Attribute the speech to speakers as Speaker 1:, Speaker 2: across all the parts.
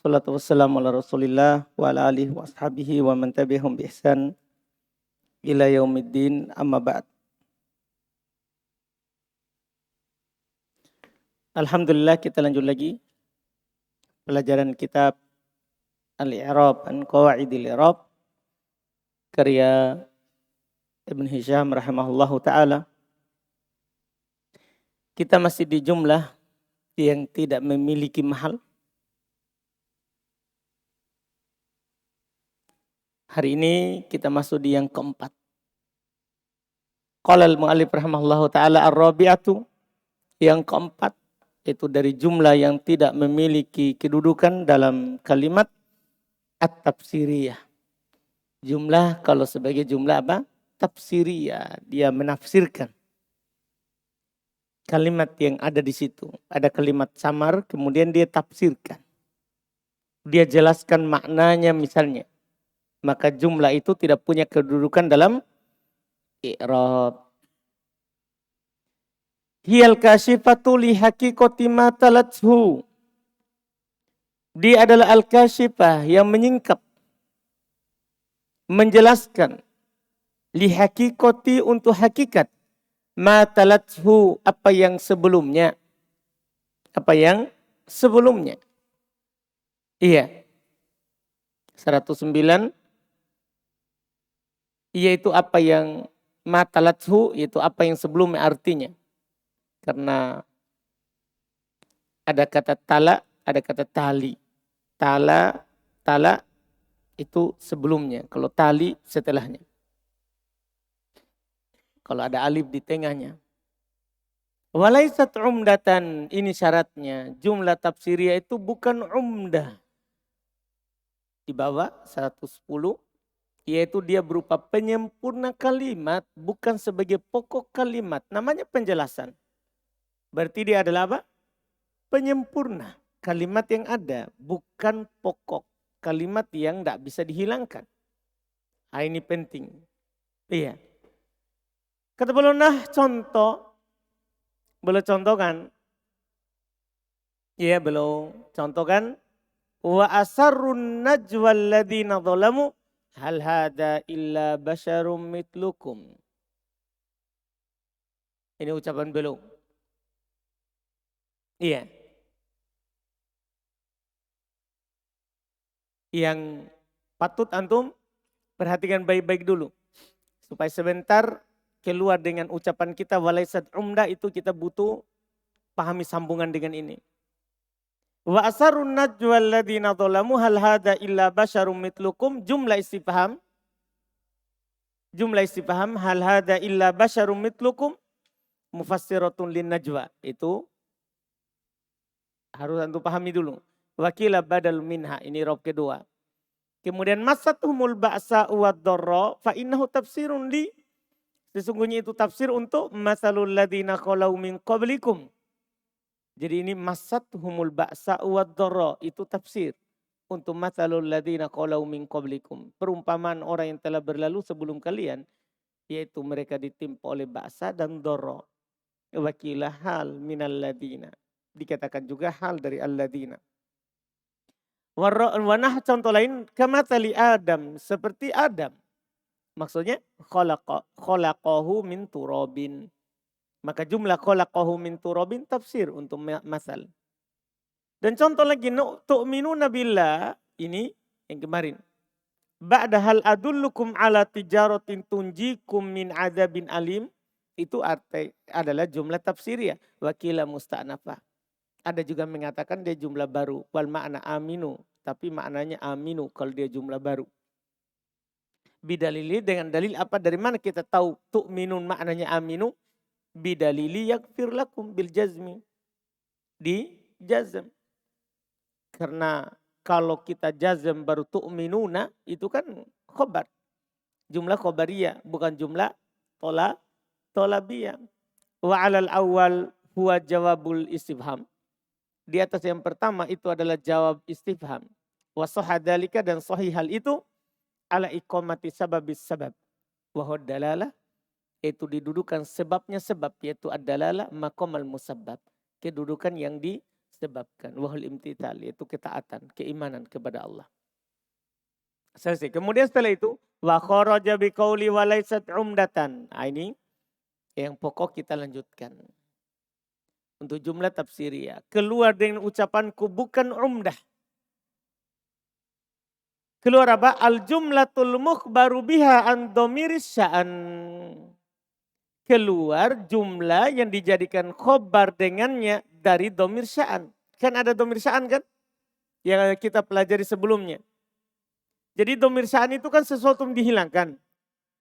Speaker 1: Wassalatu wassalamu ala Rasulillah wa ala alihi wa ashabihi wa man tabi'ahum bi ihsan ila yaumiddin, amma ba'd. Alhamdulillah, kita lanjut lagi pelajaran kitab Al-I'rab an Qawaidil I'rab karya Ibn Hisham rahimahullahu ta'ala. Kita masih di jumlah yang tidak memiliki mahal. Hari ini kita masuk di yang keempat. Qala al-mu'allif rahimahullahu ta'ala ar-rabi'atu, yang keempat, itu dari jumlah yang tidak memiliki kedudukan dalam kalimat at-tafsiriyah. Jumlah kalau sebagai jumlah apa? Tafsiriyah, dia menafsirkan kalimat yang ada di situ. Ada kalimat samar, kemudian dia tafsirkan. Dia jelaskan maknanya misalnya. Maka jumlah itu tidak punya kedudukan dalam i'rab. Hiyal kasyifatu li haqiqati ma talathu. Dia adalah al-kasyifah yang menyingkap, menjelaskan li haqiqati untuk hakikat ma talathu, apa yang sebelumnya. Apa yang sebelumnya. Iya. 109, yaitu apa yang ma talathu, yaitu apa yang sebelumnya artinya. Karena ada kata tala, ada kata tali. Tala itu sebelumnya. Kalau tali setelahnya. Kalau ada alif di tengahnya. Walaisat umdatan, ini syaratnya. Jumlah tafsiriyah itu bukan umdah. Di bawah 110. Yaitu dia berupa penyempurna kalimat, bukan sebagai pokok kalimat. Namanya penjelasan. Berarti dia adalah apa? Penyempurna kalimat yang ada, bukan pokok kalimat yang tidak bisa dihilangkan. Nah, ini penting. Iya. Kata beliau, nah contoh. Beliau contohkan. Iya, beliau contohkan. Wa asarrun najwa alladhina zalamu hal hada illa basyarum mitlukum. Ini ucapan beliau. Iya. Yang patut antum perhatikan baik-baik dulu. Supaya sebentar keluar dengan ucapan kita walaisat umda, itu kita butuh pahami sambungan dengan ini. Wa asarun najwa alladhina zalamu hal hada illa basyarum mitlukum, jumlah istifham. Jumlah istifham hal hada illa basyarum mitlukum mufassiratun lin najwa. Itu harus antum pahami dulu. Wakila badal minha, ini rob kedua. Kemudian masathumul ba'sa wad dharra fa innahu tafsirun li, sesungguhnya itu tafsir untuk masalul ladzina khalau min qablikum. Jadi ini masathumul ba'sa wad dharra, itu tafsir untuk masalul ladzina khalau min qablikum. Perumpamaan orang yang telah berlalu sebelum kalian, yaitu mereka ditimpa oleh ba'sa dan dharra. Wakila hal minal ladzina, dikatakan juga hal dari alladzina. Wanah contoh lain kamatali Adam, seperti Adam. Maksudnya khalaqahu min turabin. Maka jumlah khalaqahu min turabin tafsir untuk masal. Dan contoh lagi tu'minuna billah, ini yang kemarin. Ba'da hal adullukum ala tijaratin tunjikum min adzabin alim, itu arti adalah jumlah tafsiriyah. Wakila musta'nafah. Ada juga mengatakan dia jumlah baru. Wal makna aminu. Tapi maknanya aminu kalau dia jumlah baru. Bidalili, dengan dalil apa? Dari mana kita tahu tu'minun maknanya aminu? Bidalili yakfir lakum bil jazmi. Di jazm. Karena kalau kita jazm baru tu'minuna, itu kan khobar. Jumlah khobariyah, bukan jumlah tolabiyah. Wa alal awal huwa jawabul istifham. Di atas yang pertama itu adalah jawab istifham. Wa sahadalika, dan sahih hal itu ala iqamati sababis sabab. Wa dalalah, itu didudukan sebabnya sebab, yaitu ad-dalalah maqamal musabbab. Kedudukan yang sebabkan. Wahul imtithal, yaitu ketaatan, keimanan kepada Allah. Selesai. Kemudian setelah itu, wa kharaja biqauli wa laysat umdatan. Nah, ini yang pokok kita lanjutkan. Untuk jumlah tafsiriyah. Keluar dengan ucapanku bukan umdah. Keluar apa? Al jumlatul mukhbaru biha an domiris sya'an. Keluar jumlah yang dijadikan khobar dengannya dari domir sya'an. Kan ada domir sya'an kan? Yang kita pelajari sebelumnya. Jadi domir sya'an itu kan sesuatu yang dihilangkan.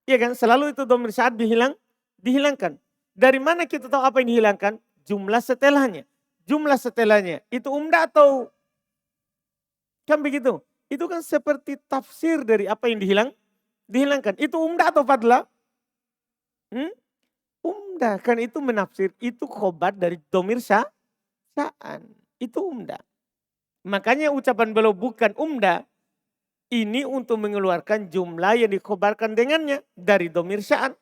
Speaker 1: Iya kan? Selalu itu domir sya'an dihilangkan. Dari mana kita tahu apa yang dihilangkan? Jumlah setelahnya. Jumlah setelahnya itu umdah atau kan begitu? Itu kan seperti tafsir dari apa yang dihilangkan. Itu umdah atau fadlah? Umdah. Kan itu menafsir. Itu khobar dari domir sya'an. Itu umdah. Makanya ucapan beliau bukan umdah. Ini untuk mengeluarkan jumlah yang dikhobarkan dengannya. Dari domir sya'an.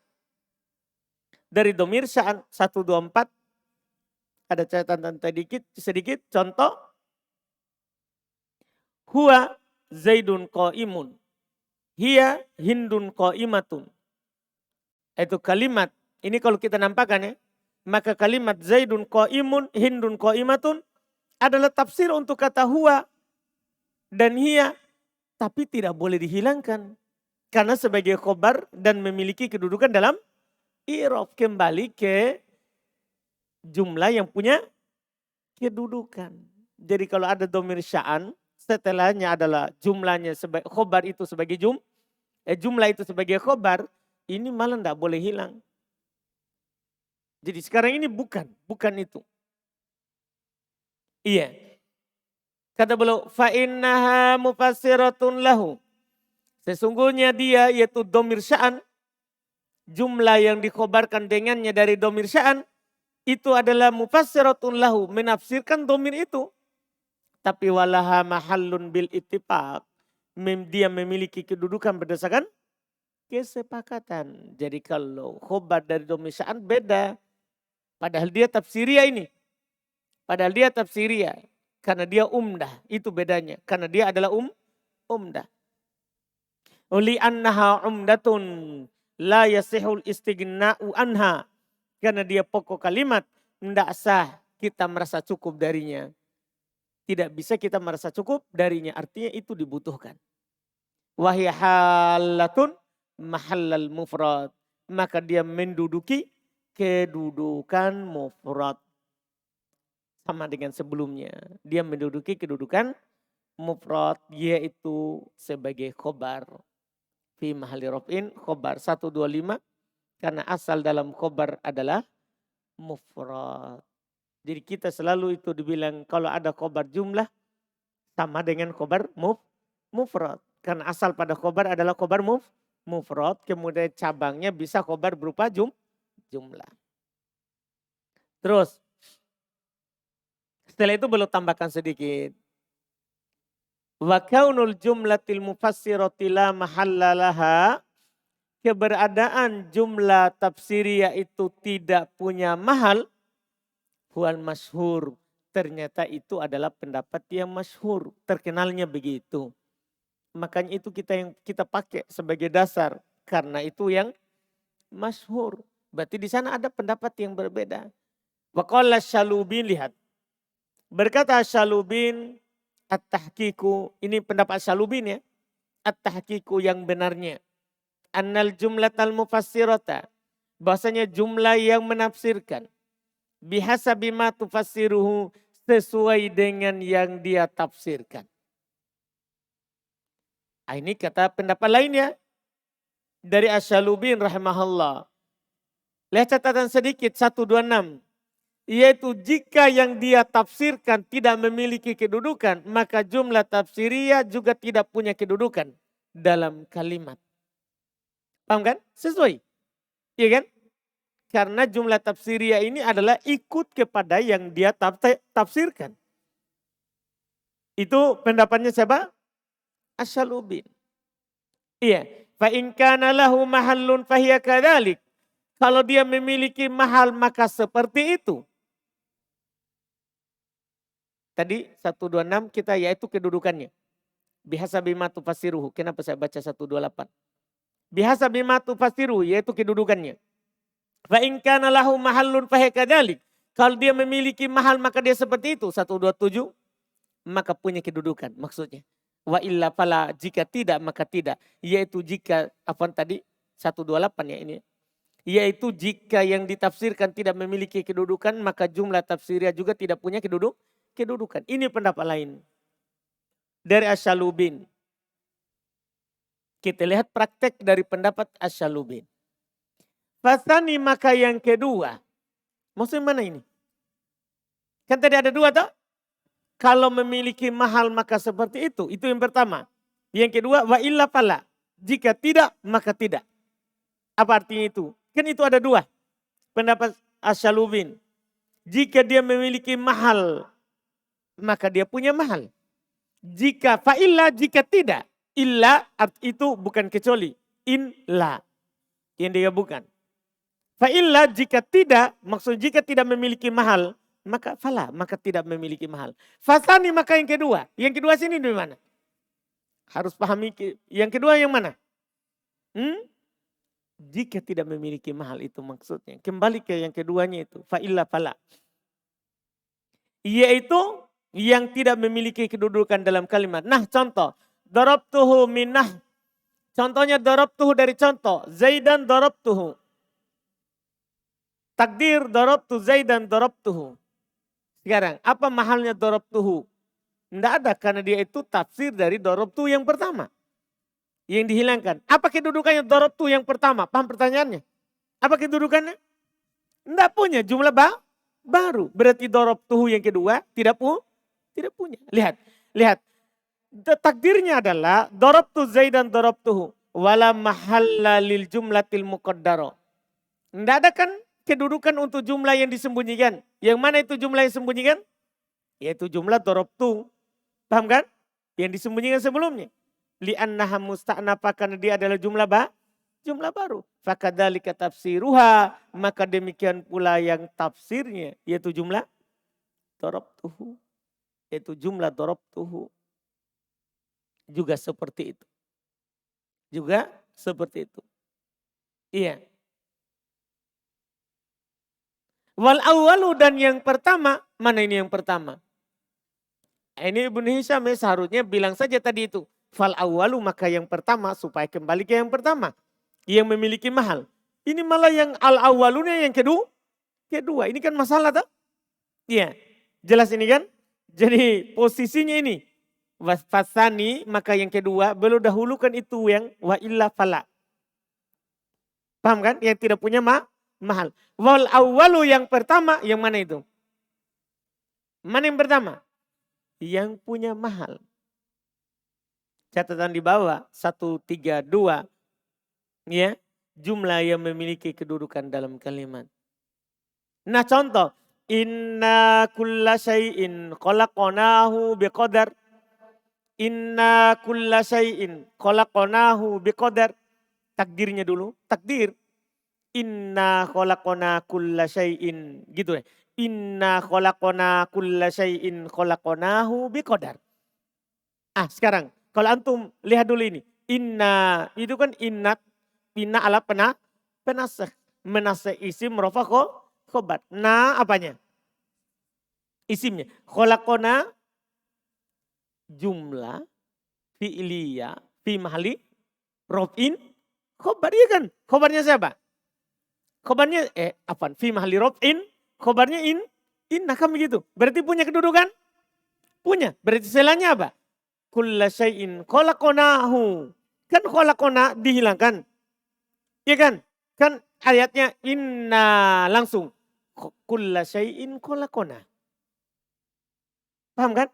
Speaker 1: Dari domir sya'an 1, 2, 4. Ada catatan sedikit. Contoh. Huwa zaidun qa'imun. Hiya hindun qa'imatun. Itu kalimat. Ini kalau kita nampakkan ya. Maka kalimat zaidun qa'imun, hindun qa'imatun adalah tafsir untuk kata huwa dan hiya. Tapi tidak boleh dihilangkan. Karena sebagai khobar dan memiliki kedudukan dalam i'rab. Kembali ke jumlah yang punya kedudukan. Jadi kalau ada domir sya'an, setelahnya adalah jumlahnya sebagai khobar itu sebagai jumlah itu sebagai khobar, ini malah tidak boleh hilang. Jadi sekarang ini bukan itu. Iya. Kata beliau, fa innaha mufassiratun lahu. Sesungguhnya dia yaitu domir sya'an, jumlah yang dikhobarkan dengannya dari domir sya'an, itu adalah mufassiratun lahu, menafsirkan domir itu. Tapi walaha mahallun bil ittifaq. Dia memiliki kedudukan berdasarkan kesepakatan. Jadi kalau khobar dari domir sya'an beda. Padahal dia tafsiriyah ini. Padahal dia tafsiriyah. Karena dia umdah. Itu bedanya. Karena dia adalah umdah. Uli annaha umdatun. La yasihul istighna'u anha. Karena dia pokok kalimat. Tidak sah kita merasa cukup darinya. Tidak bisa kita merasa cukup darinya. Artinya itu dibutuhkan. Wahya halatun mahallal mufrad. Maka dia menduduki kedudukan mufrad. Sama dengan sebelumnya. Dia menduduki kedudukan mufrad. Yaitu sebagai khobar. Fi mahalli raf'in khobar 125. Karena asal dalam khobar adalah mufrad. Jadi kita selalu itu dibilang kalau ada khobar jumlah sama dengan khobar mufrad. Karena asal pada khobar adalah khobar mufrad. Kemudian cabangnya bisa khobar berupa jumlah. Terus setelah itu belum tambahkan sedikit. Wa kaunul jumlatil mufassirati la mahallalaha. Keberadaan jumlah tafsiriyah itu tidak punya mahal. Huwal masyhur. Ternyata itu adalah pendapat yang masyhur. Terkenalnya begitu. Makanya itu kita pakai sebagai dasar. Karena itu yang masyhur. Berarti di sana ada pendapat yang berbeda. Wa qala Syalubin, lihat. Berkata Syalubin, at-tahqiqu. Ini pendapat Syalubin ya. At-tahqiqu yang benarnya. Annal jumlatal mufassirata. Bahasanya jumlah yang menafsirkan. Bihasabi ma tufassiruhu, sesuai dengan yang dia tafsirkan. Ini kata pendapat lainnya dari Asy-Syalubin rahimahullah. Lihat catatan sedikit 126. Yaitu jika yang dia tafsirkan tidak memiliki kedudukan, maka jumlah tafsiriyah juga tidak punya kedudukan dalam kalimat. Paham kan? Sesuai. Iya kan? Karena jumlah tafsiriyah ini adalah ikut kepada yang dia tafsirkan. Itu pendapatnya siapa? Asy-Syalubin. Iya. Fa in kana lahu mahallun fahiya kadzalik. Kalau dia memiliki mahal maka seperti itu. Tadi 126 kita yaitu kedudukannya. Bihasabi ma tufasiruhu. Kenapa saya baca 128? Bihasabi ma tufasiruhu yaitu kedudukannya. Fa in kana lahu mahallun fa kadzalik. Kalau dia memiliki mahal maka dia seperti itu. 127 maka punya kedudukan maksudnya. Wa illa fala jika tidak maka tidak. Yaitu jika apa tadi 128 ya ini. Yaitu jika yang ditafsirkan tidak memiliki kedudukan maka jumlah tafsirnya juga tidak punya kedudukan. Ini pendapat lain. Dari Asy-Syalubin. Kita lihat praktek dari pendapat Asy-Syalubin. Fasani maka yang kedua. Maksudnya mana ini? Kan tadi ada dua toh? Kalau memiliki mahal maka seperti itu. Itu yang pertama. Yang kedua wa illa fala. Jika tidak maka tidak. Apa artinya itu? Kan itu ada dua. Pendapat Asy-Syalubin. Jika dia memiliki mahal maka dia punya mahal. Jika fa'illa jika tidak. Illa itu bukan kecuali. Illa. Yang dia bukan. Fa'illa jika tidak. Maksud jika tidak memiliki mahal. Maka fala. Maka tidak memiliki mahal. Fasani maka yang kedua. Yang kedua sini di mana? Harus pahami. Yang kedua yang mana? Jika tidak memiliki mahal itu maksudnya. Kembali ke yang keduanya itu. Fa'illa fala. Yaitu yang tidak memiliki kedudukan dalam kalimat. Nah contoh. Darabtuhu minnah. Contohnya darabtuhu dari contoh. Zaidan darabtuhu. Takdir darabtu Zaidan darabtuhu. Sekarang apa mahalnya darabtuhu? Tidak ada karena dia itu tafsir dari darabtu yang pertama. Yang dihilangkan. Apa kedudukannya darabtu yang pertama? Paham pertanyaannya? Apa kedudukannya? Tidak punya jumlah baru. Berarti darabtuhu yang kedua tidak punya. Lihat. Takdirnya adalah darabtu Zaidan darabtuhu. Wala mahalla lil jumlatil muqaddaro. Tidak ada kan kedudukan untuk jumlah yang disembunyikan. Yang mana itu jumlah yang disembunyikan? Yaitu jumlah darabtu. Paham kan? Yang disembunyikan sebelumnya. Li'annaha musta'nafa karena dia adalah jumlah baru. Fakadzalika tafsiruha. Maka demikian pula yang tafsirnya. Yaitu jumlah darabtuhu. Yaitu jumlah darabtuhu. Juga seperti itu. Iya. Wal awwalu dan yang pertama. Mana ini yang pertama? Ini Ibnu Hisham seharusnya bilang saja tadi itu. Fal awwalu maka yang pertama supaya kembali ke yang pertama. Yang memiliki mahal. Ini malah yang al awwalunya yang kedua. Ini kan masalah tak? Iya. Jelas ini kan? Jadi posisinya ini. Fasani maka yang kedua belum dahulukan itu yang wa illa fala. Paham kan? Yang tidak punya mahal. Wal awwalu yang pertama yang mana itu? Mana yang pertama? Yang punya mahal. Catatan di bawah 132 ya, jumlah yang memiliki kedudukan dalam kalimat. Nah contoh, inna kulla syai'in khalaqnahu biqadar. Inna kulla syai'in khalaqnahu biqadar. Takdirnya dulu, takdir. Inna khalaqna kulla syai'in gitu ya. Inna khalaqna kulla syai'in khalaqnahu biqadar. Sekarang kalau antum lihat dulu ini. Inna itu kan inna ala penasakh. Menasakh isim rafa khobar. Nah apanya? Isimnya. Khalaqna jumlah fi'liyah fi mahali rof'in khobar. Iya kan? Khobarnya siapa? Khobarnya fi mahali rof'in. Khobarnya inna kan begitu. Berarti punya kedudukan? Punya. Berarti selanya apa? Kulla syai'in khalaqnahu. Kan khalaqna dihilangkan. Iya kan? Kan ayatnya inna langsung. Kulla syai'in khalaqna. Paham kan?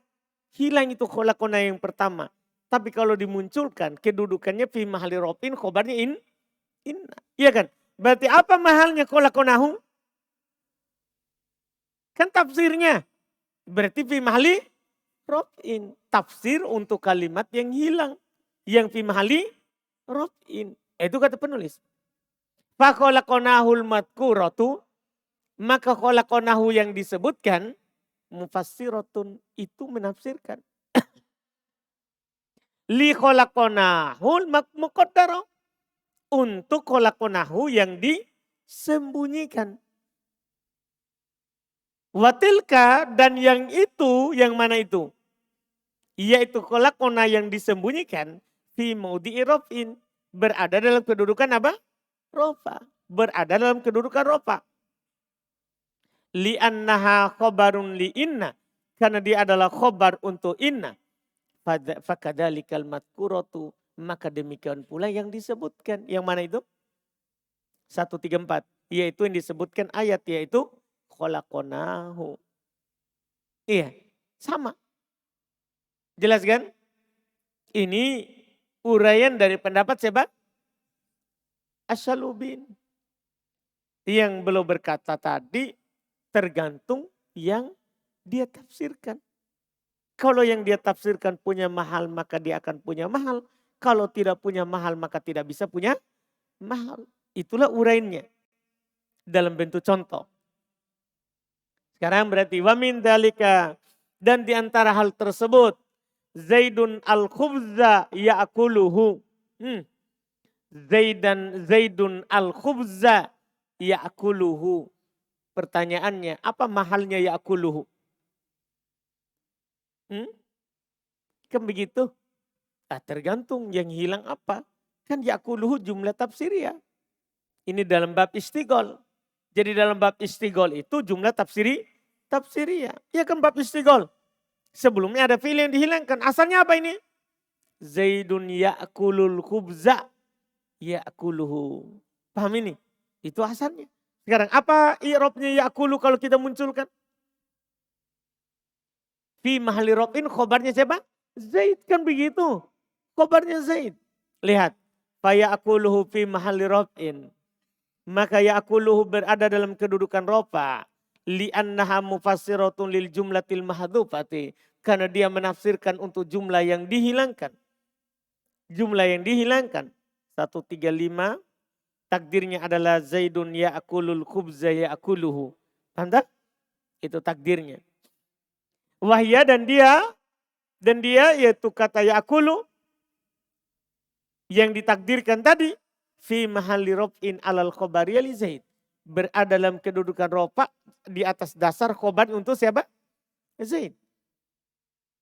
Speaker 1: Hilang itu khalaqna yang pertama. Tapi kalau dimunculkan kedudukannya fi mahali rofin khobarnya inna. Iya kan? Berarti apa mahalnya khalaqnahu? Kan tafsirnya. Berarti fi mahali rofin. Tafsir untuk kalimat yang hilang. Yang fi mahali rofin. Itu kata penulis. Fa khalaqnahul madkuratu. Maka khalaqnahu yang disebutkan. mufassiratun itu menafsirkan. Li khalaqonahul muqaddara. Untuk khalaqonahu yang disembunyikan. Watilka dan yang itu, yang mana itu? Yaitu khalaqona yang disembunyikan. Fi maudhi'i raf'in. Berada dalam kedudukan apa? Rofa. Berada dalam kedudukan rofa. Li'annaha khobarun li'inna. Karena dia adalah khobar untuk inna. Fakadalikal madkuratu. Maka demikian pula yang disebutkan. Yang mana itu? 134. Yaitu yang disebutkan ayat. Yaitu khalaqonahu. Iya. Sama. Jelas kan? Ini uraian dari pendapat siapa? Asyalubin. Yang belum berkata tadi tergantung yang dia tafsirkan. Kalau yang dia tafsirkan punya mahal maka dia akan punya mahal. Kalau tidak punya mahal maka tidak bisa punya mahal. Itulah uraiannya dalam bentuk contoh. Sekarang berarti wa min dalika dan di antara hal tersebut Zaidun al-khubza ya'kuluhu. Zaidun al-khubza ya'kuluhu. Pertanyaannya, apa mahalnya ya'kuluhu? Kan begitu? Tergantung yang hilang apa. Kan ya'kuluhu jumlah tafsiriyah. Ini dalam bab istigol. Jadi dalam bab istigol itu jumlah tafsiriyah. Ya kan bab istigol. Sebelumnya ada fi'il yang dihilangkan. Asalnya apa ini? Zaidun ya'kulul khubza ya'kuluhu. Paham ini? Itu asalnya. Sekarang apa i'rabnya ya'kulu kalau kita munculkan? Fi mahalli raf'in khobarnya siapa? Zaid, kan begitu. Khobarnya Zaid. Lihat. Fa ya'kuluhu fi mahalli raf'in. Maka ya'kuluhu berada dalam kedudukan rofa. Li'annaha mufassiratun lil jumlatil mahdhufati. Karena dia menafsirkan untuk jumlah yang dihilangkan. Jumlah yang dihilangkan. 135. Takdirnya adalah Zaidun ya'kulul khubza ya'kuluhu. Paham tak? Itu takdirnya. Wahya dan dia yaitu kata ya'kulu. Yang ditakdirkan tadi. Fi mahalli raf'in alal khobariyah li Zaid. Berada dalam kedudukan rofa di atas dasar khobar untuk siapa? Zaid.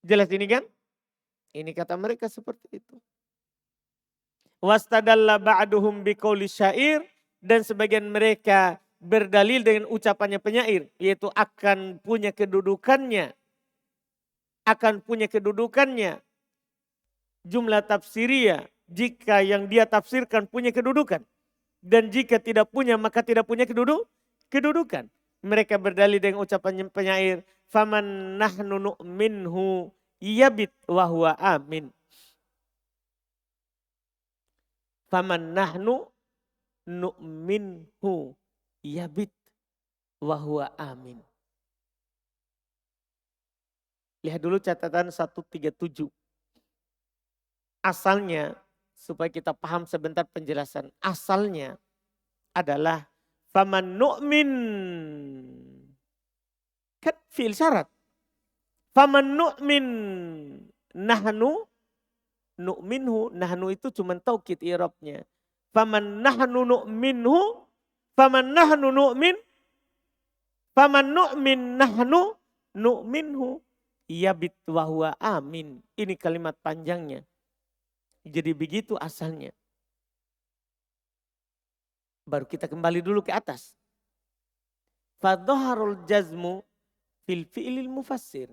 Speaker 1: Jelas ini kan? Ini kata mereka seperti itu. Wastadalla ba'duhum biqauli syair. Dan sebagian mereka berdalil dengan ucapannya penyair. Yaitu akan punya kedudukannya. Akan punya kedudukannya. Jumlah tafsiriyah. Jika yang dia tafsirkan punya kedudukan. Dan jika tidak punya maka tidak punya kedudukan. Mereka berdalil dengan ucapan penyair. Faman nahnu nu'minhu yabit wa huwa amin. Faman nahnu nu'minhu yabit wa huwa amin. Lihat dulu catatan 137. Asalnya, supaya kita paham sebentar penjelasan. Asalnya adalah faman nu'min. Kan fi'il syarat. Faman nu'min nahnu nu'minhu. Nahnu itu cuma taukid i'rabnya. Faman nahnu nu'minhu. Faman nahnu nu'min. Faman nu'min nahnu nu'minhu. Yabit wa huwa amin. Ini kalimat panjangnya. Jadi begitu asalnya. Baru kita kembali dulu ke atas. Fadhaharul jazmu fil fi'lil mufassir.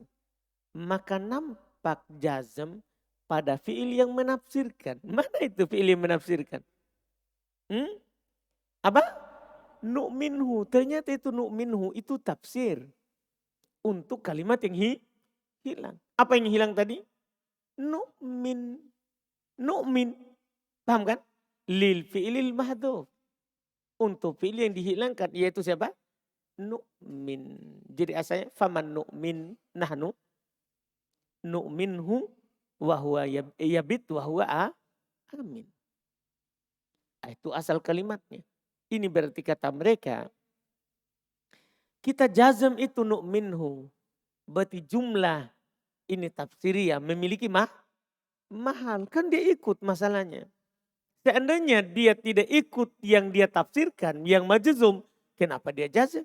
Speaker 1: Maka nampak jazm pada fi'il yang menafsirkan. Mana itu fi'il yang menafsirkan? Apa? Nu'minhu. Ternyata itu nu'minhu itu tafsir. Untuk kalimat yang hilang. Apa yang hilang tadi? Nu'min. Nu'min. Paham kan? Lil fi'ilil mahdhuf. Untuk fi'il yang dihilangkan. Yaitu siapa? Nu'min. Jadi asalnya faman nu'min nahnu. Nu'minhu wahuwa yabit wahuwa amin. Itu asal kalimatnya. Ini berarti kata mereka. Kita jazm itu nu'minhu. Berarti jumlah ini tafsiriyah memiliki mahal. Kan dia ikut masalahnya. Seandainya dia tidak ikut yang dia tafsirkan, yang majzum, kenapa dia jazm?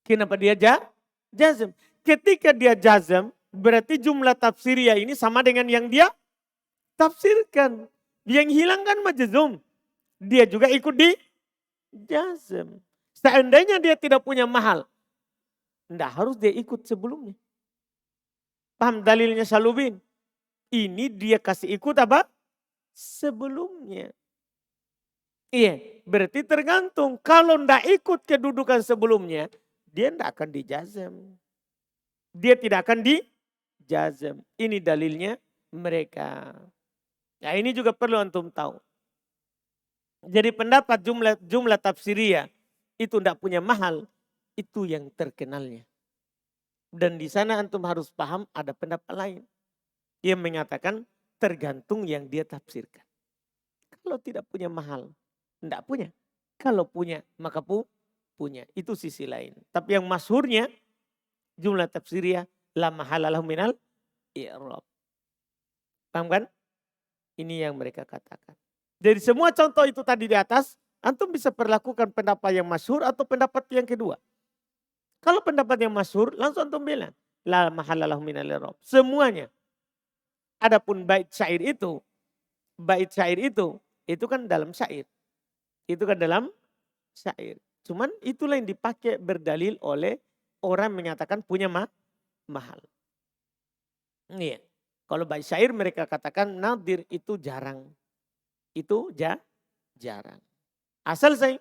Speaker 1: Kenapa dia jazm? Ketika dia jazm, berarti jumlah tafsiriyah ini sama dengan yang dia tafsirkan. Yang hilang kan majzum. Dia juga ikut di jazm. Seandainya dia tidak punya mahal, tidak harus dia ikut sebelumnya. Paham dalilnya Syalubin? Ini dia kasih ikut apa? Sebelumnya. Iya, berarti tergantung. Kalau tidak ikut kedudukan sebelumnya, dia tidak akan dijazam. Dia tidak akan dijazam. Ini dalilnya mereka. Nah ini juga perlu antum tahu. Jadi pendapat jumlah tafsiriyah itu tidak punya mahal, itu yang terkenalnya. Dan di sana antum harus paham ada pendapat lain yang mengatakan tergantung yang dia tafsirkan. Kalau tidak punya mahal, tidak punya. Kalau punya, maka punya. Itu sisi lain. Tapi yang masyhurnya jumlah tafsiriyah la mahalalahu minal i'rab. Paham kan? Ini yang mereka katakan. Dari semua contoh itu tadi di atas, antum bisa perlakukan pendapat yang masyhur atau pendapat yang kedua. Kalau pendapat yang masyhur, langsung antum bilang la mahalalahu minal i'rab. Semuanya. Adapun bait syair itu kan dalam syair. Itu kan dalam syair. Cuman itulah yang dipakai berdalil oleh orang menyatakan punya mahal. Iya. Kalau bait syair mereka katakan nadir itu jarang. Itu jarang. Asal saya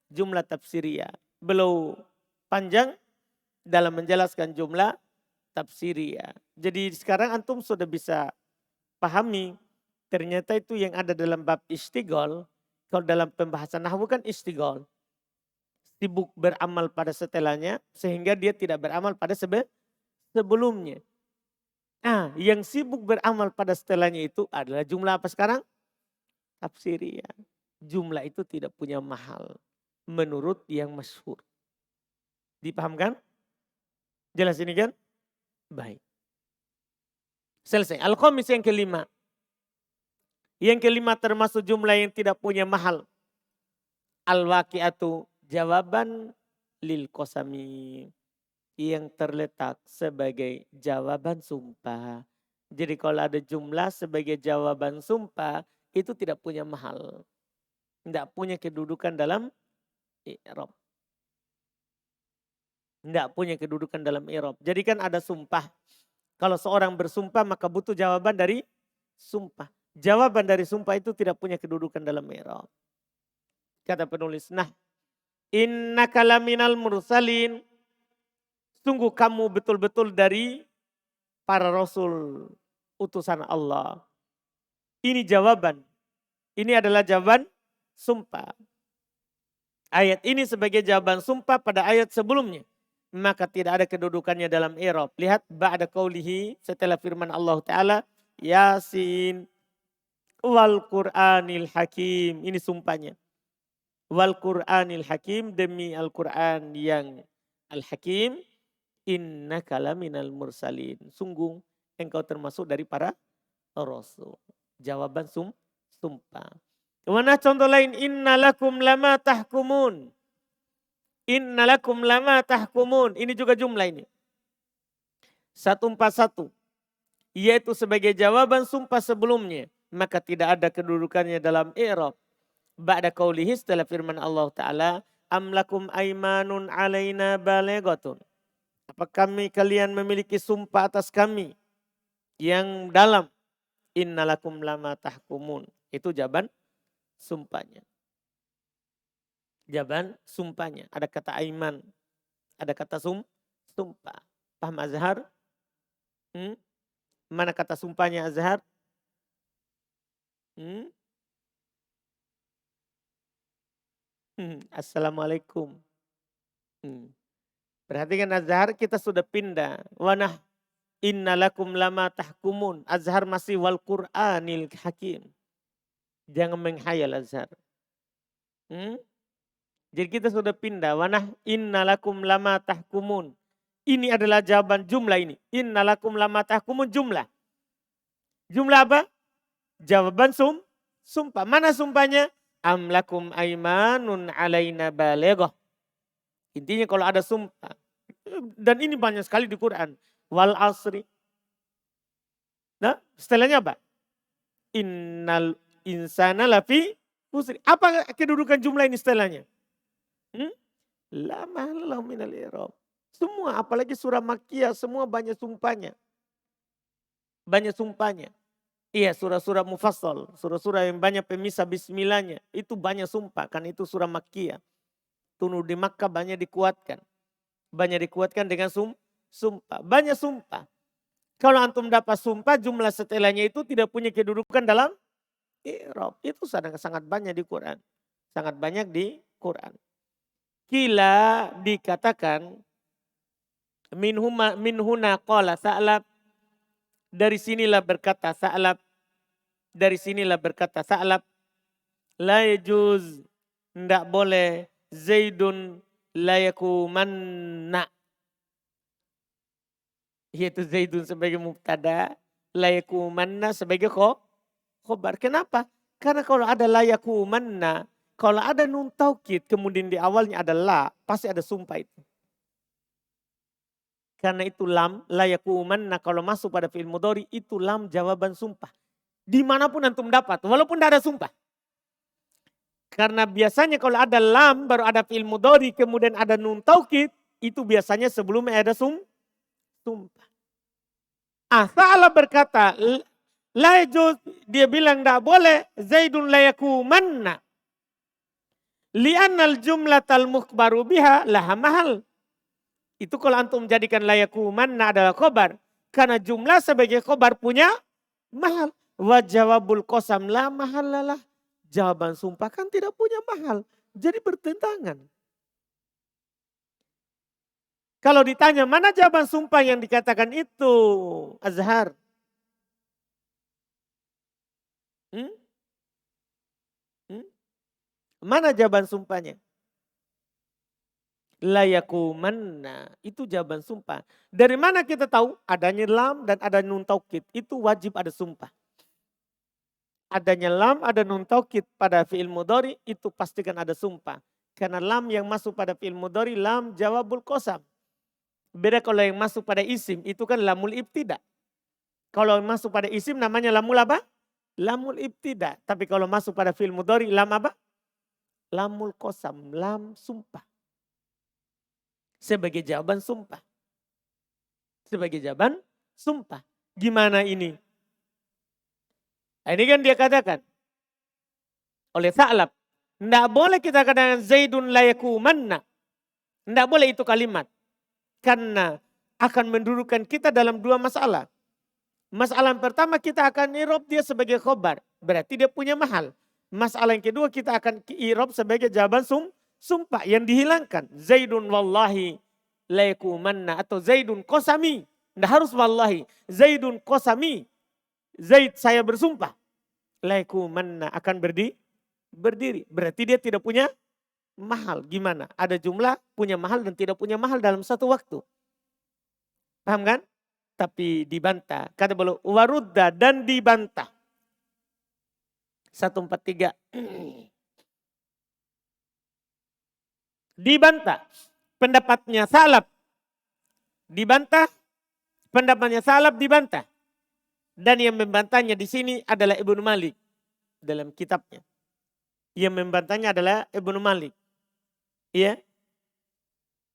Speaker 1: jumlah tafsiriyah. Belum panjang dalam menjelaskan jumlah tafsiriyah. Jadi sekarang antum sudah bisa pahami ternyata itu yang ada dalam bab istighol. Kalau dalam pembahasan nahwu kan istighol. Sibuk beramal pada setelahnya sehingga dia tidak beramal pada sebelumnya. Nah, yang sibuk beramal pada setelahnya itu adalah jumlah apa sekarang? Tafsiriyah. Jumlah itu tidak punya mahal menurut yang masyhur. Dipahamkan? Jelas ini kan? Baik. Selesai. Al-Khamis yang kelima. Yang kelima termasuk jumlah yang tidak punya mahal. Al-Waqi'atu jawaban lil qasami. Yang terletak sebagai jawaban sumpah. Jadi kalau ada jumlah sebagai jawaban sumpah, itu tidak punya mahal. Tidak punya kedudukan dalam i'rab. Tidak punya kedudukan dalam i'rab. Jadi kan ada sumpah. Kalau seorang bersumpah maka butuh jawaban dari sumpah. Jawaban dari sumpah itu tidak punya kedudukan dalam i'rab. Kata penulis, nah innaka laminal mursalin. Sungguh kamu betul-betul dari para rasul utusan Allah. Ini jawaban. Ini adalah jawaban sumpah. Ayat ini sebagai jawaban sumpah pada ayat sebelumnya. Maka tidak ada kedudukannya dalam i'rab. Lihat ba'da qaulihi setelah firman Allah Ta'ala. Yasin wal Qur'anil Hakim. Ini sumpahnya. Wal Qur'anil Hakim demi Al-Quran yang Al-Hakim. Innaka laminal mursalin. Sungguh engkau termasuk dari para rasul. Jawaban sumpah. Mana contoh lain? Innalakum lama tahkumun. Innalakum lama tahkumun. Ini juga jumlah ini. 141. Yaitu sebagai jawaban sumpah sebelumnya. Maka tidak ada kedudukannya dalam i'rab. Ba'da qaulihi setelah firman Allah Ta'ala. Amlakum aimanun alaina baleghatun. Apa kalian memiliki sumpah atas kami yang dalam innalakum lama tahkumun. Itu jawaban sumpahnya. Jawaban sumpahnya. Ada kata aiman. Ada kata sumpah. Paham Azhar? Mana kata sumpahnya Azhar? Assalamualaikum. Perhatikan Azhar kita sudah pindah. Wanah innalakum lama tahkumun. Azhar masih wal Qur'anil Hakim. Jangan menghayal Azhar. Jadi kita sudah pindah. Wanah innalakum lama tahkumun. Ini adalah jawaban jumlah ini. Innalakum lama tahkumun jumlah. Jumlah apa? Jawaban sumpah. Mana sumpahnya? Amlakum aimanun alaina balegoh. Intinya kalau ada sumpah. Dan ini banyak sekali di Quran. Wal asri. Nah, setelahnya apa? Innal insana lafi khusri. Apa kedudukan jumlah ini setelahnya? La mahallahu minal i'rab. Semua, apalagi surah Makkiyah, semua banyak sumpahnya. Banyak sumpahnya. Iya, surah-surah mufassal, surah-surah yang banyak pemisah bismillahnya, itu banyak sumpah, kan itu surah Makkiyah. Turun di Makkah banyak dikuatkan. Banyak dikuatkan dengan sumpah, banyak sumpah. Kalau antum dapat sumpah, jumlah setelahnya itu tidak punya kedudukan dalam i'rab. Itu sangat banyak di Quran. Sangat banyak di Quran. Kila dikatakan minhuna qala Sa'lab. Dari sinilah berkata Sa'lab. Dari sinilah berkata Sa'lab. La yajuz. Tidak boleh. Zaidun la yakumanna. Yaitu Zaidun sebagai mubtada. La yakumanna sebagai khobar. Kenapa? Karena kalau ada la yakumanna. Kalau ada nun taukid. Kemudian di awalnya ada la. Pasti ada sumpah itu. Karena itu lam, la yakumanna, kalau masuk pada fi'il mudhari itu lam jawaban sumpah. Dimanapun antum dapat, walaupun tidak ada sumpah. Karena biasanya kalau ada lam baru ada fi'il mudhari kemudian ada nun taukid, itu biasanya sebelumnya ada sumpah. Sa'lab berkata, la yajuz, dia bilang tidak boleh, Zaidun la yakumanna. Li'annal jumlatal mukhbaru biha laha mahal. Itu kalau antum jadikan layakumanna adalah khobar. Karena jumlah sebagai khobar punya mahal. Wa jawabul qasam la mahalalah. Jawaban sumpah kan tidak punya mahal. Jadi bertentangan. Kalau ditanya mana jawaban sumpah yang dikatakan itu Azhar? Mana jawaban sumpahnya? Layakumanna, itu jawaban sumpah. Dari mana kita tahu? Adanya lam dan ada nun taukid, itu wajib ada sumpah. Adanya lam, ada nun taukid pada fi'il mudhari, itu pastikan ada sumpah. Karena lam yang masuk pada fi'il mudhari, lam jawabul qasam. Beda kalau yang masuk pada isim, itu kan lamul ibtida. Kalau masuk pada isim namanya lamul apa? Lamul ibtida. Tapi kalau masuk pada fi'il mudhari, lam apa? Lamul qasam, lam sumpah. Sebagai jawaban sumpah. Sebagai jawaban sumpah. Gimana ini? Ini kan dia katakan oleh Sa'lab. Tidak boleh kita katakan Zaidun la yakumanna. Tidak boleh itu kalimat. Karena akan mendudukkan kita dalam dua masalah. Masalah yang pertama kita akan irob dia sebagai khobar. Berarti dia punya mahal. Masalah yang kedua kita akan irob sebagai jawaban sumpah yang dihilangkan. Zaidun wallahi la yakumanna atau Zaidun qasami. Tidak harus wallahi. Zaidun qasami. Zaid saya bersumpah. La yakumanna akan berdiri. Berarti dia tidak punya mahal. Gimana? Ada jumlah punya mahal dan tidak punya mahal dalam satu waktu. Paham kan? Tapi dibantah. Kata beliau warudda dan dibantah. 143. Dibantah pendapatnya Sa'lab. Dibantah pendapatnya Sa'lab dibantah. Dan yang membantahnya di sini adalah Ibnu Malik dalam kitabnya. Yang membantahnya adalah Ibnu Malik. Ya.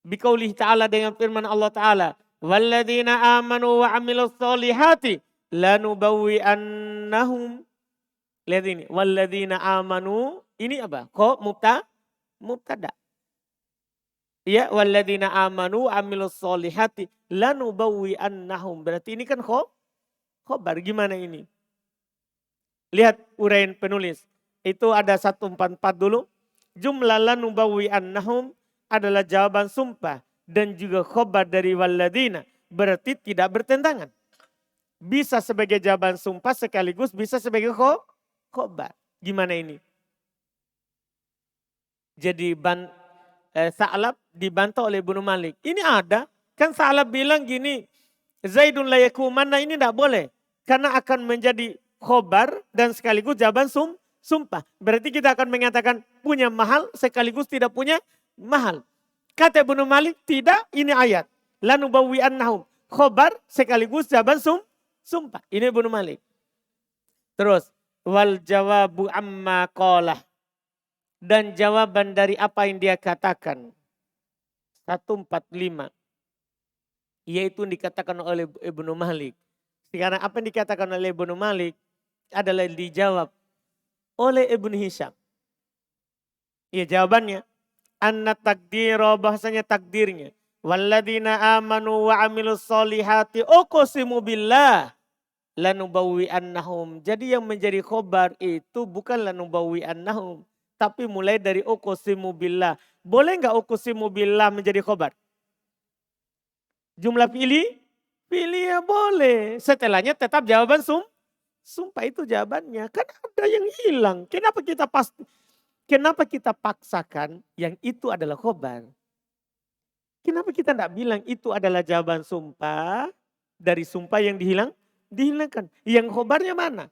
Speaker 1: Biqaulih ta'ala dengan firman Allah Ta'ala. Walladzina amanu wa amilus solihati lanubawwi'annahum. Lihat ini. Walladzina amanu. Ini apa? Kok mubtada. Ya, walladzina amanu amilus solihati lanubawwi'annahum. Berarti ini kan khobar. Gimana ini? Lihat uraian penulis. Itu ada 144 dulu. Jumlah lanubawwi'annahum adalah jawaban sumpah dan juga khobar dari walladzina. Berarti tidak bertentangan. Bisa sebagai jawaban sumpah sekaligus bisa sebagai khobar. Gimana ini? Jadi Sa'lab dibantah oleh Ibnu Malik. Ini ada Kan Sa'lab bilang gini, Zaidun la yakumanna ini tidak boleh. Karena akan menjadi khobar dan sekaligus jawaban sumpah. Berarti kita akan mengatakan punya mahal sekaligus tidak punya mahal. Kata Ibnu Malik, tidak, ini ayat. Lanubawi annahum. Khobar sekaligus jawaban sumpah. Ini Ibnu Malik. Terus, wal jawabu amma qalah. Dan jawaban dari apa yang dia katakan. 145. Yaitu dikatakan oleh Ibnu Malik. Sekarang apa yang dikatakan oleh Ibnu Malik adalah dijawab oleh Ibnu Hisham. Ya jawabannya. Anna takdira bahasanya takdirnya. Walladina amanu wa amilus solihati uqsimu billah lanubawi annahum. Jadi yang menjadi khobar itu bukan lanubawi annahum. Tapi mulai dari uqsimu billah. Boleh enggak uqsimu billah menjadi khobar? Jumlah pilih ya boleh. Setelahnya tetap jawaban sumpah itu jawabannya. Kan ada yang hilang. Kenapa kita paksakan yang itu adalah khobar? Kenapa kita tidak bilang itu adalah jawaban sumpah dari sumpah yang dihilangkan. Yang khobarnya mana?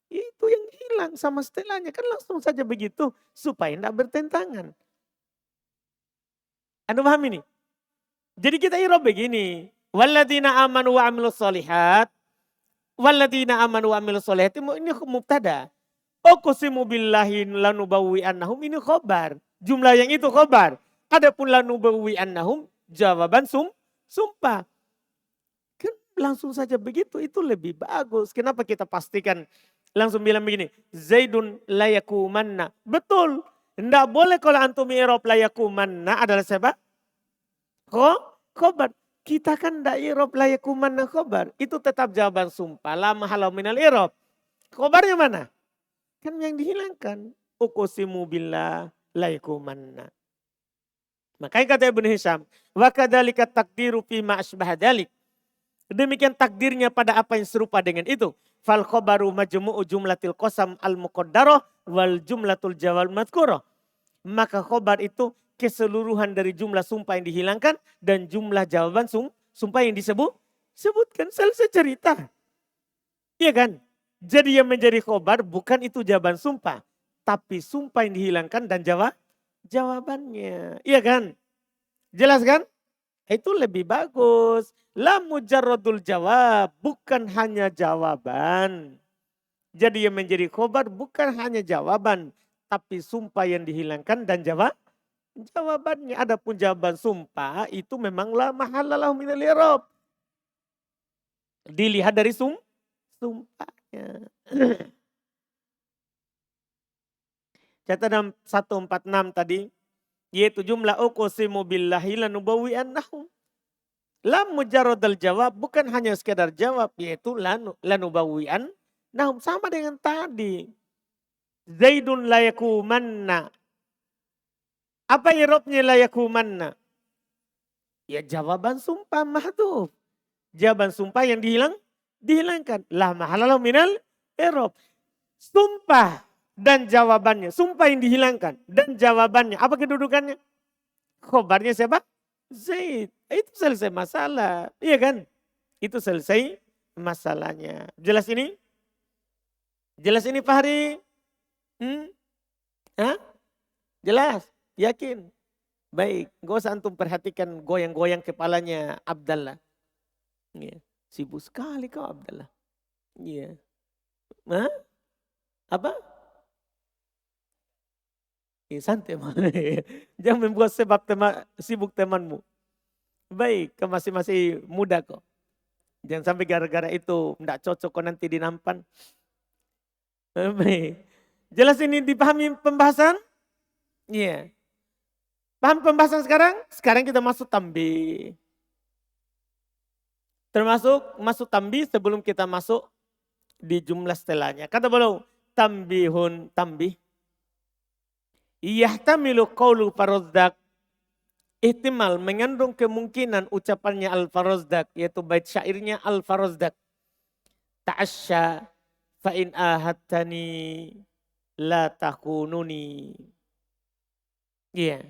Speaker 1: Itu yang hilang sama setelahnya. Kan langsung saja begitu supaya tidak bertentangan. Anda paham ini? Jadi kita irob begini. Walladina amanu wa amilus solihat. Walladina amanu wa amilus solihat. Ini mubtada. Uqsimu billahi lanubawi annahum. Ini khobar. Jumlah yang itu khobar. Adapun lanubawi annahum. Jawaban sumpah. Kan langsung saja begitu. Itu lebih bagus. Kenapa kita pastikan. Langsung bilang begini. Zaidun layakumanna. Betul. Tidak boleh kalau antum irob layakumanna adalah siapa? Khobar. Kita kan tidak irob layakumanna khobar. Itu tetap jawaban sumpah. La mahala minal irob. Khobarnya mana? Kan yang dihilangkan. Uqsimu billah layakumanna. Makanya kata Ibnu Hisham. Wa kadzalika takdiru fima asbah dzalik. Demikian takdirnya pada apa yang serupa dengan itu. Fal khobaru majmu'u jumlatil qasam al muqaddarah wal jumlatul jawal madhkurah. Maka khobar itu keseluruhan dari jumlah sumpah yang dihilangkan dan jumlah jawaban sumpah yang sebutkan. Selesai cerita. Iya kan? Jadi yang menjadi khobar bukan itu jawaban sumpah. Tapi sumpah yang dihilangkan dan jawabannya. Iya kan? Jelas kan? Itu lebih bagus. La mujarradul jawab. Bukan hanya jawaban. Jadi yang menjadi khobar bukan hanya jawaban. Tapi sumpah yang dihilangkan dan jawabannya. Adapun jawaban sumpah itu memanglah mahalalah minal i'rab. Dilihat dari sumpahnya. Catatan 146 tadi. Yaitu jumlah uqsimu billahi lanubawi annahum. Lam mujarradal jawab bukan hanya sekedar jawab. Yaitu lanubawi annahum. Sama dengan tadi. Zaidun layakumanna. Apa i'rabnya layakumanna? Ya jawaban sumpah mahdhuf. Jawaban sumpah yang dihilangkan. La mahalalah minal i'rab. Sumpah dan jawabannya. Sumpah yang dihilangkan dan jawabannya. Apa kedudukannya? Khobarnya siapa? Zaid. Itu selesai masalah. Iya kan? Itu selesai masalahnya. Jelas ini? Jelas ini Fahri? Hah? Jelas? Yakin? Baik, gak usah antum perhatikan goyang-goyang kepalanya Abdallah. Ya. Sibuk sekali kau Abdallah. Iya. Hah? Apa? Ya, santai. Jangan membuat sebab sibuk temanmu. Baik, kau masih muda kok. Jangan sampai gara-gara itu tidak cocok kok nanti dinampan. Baik. Jelas ini dipahami pembahasan? Iya. Paham pembahasan sekarang? Sekarang kita masuk tambih. Masuk tambih sebelum kita masuk di jumlah setelahnya. Kata beliau, tambihun tambih. Yahtamilu qawlu Farazdak. Ihtimal mengandung kemungkinan ucapannya Al-Farazdak. Yaitu bait syairnya Al-Farazdak. Ta'asya fa'in ahadtani la takununi. Iya.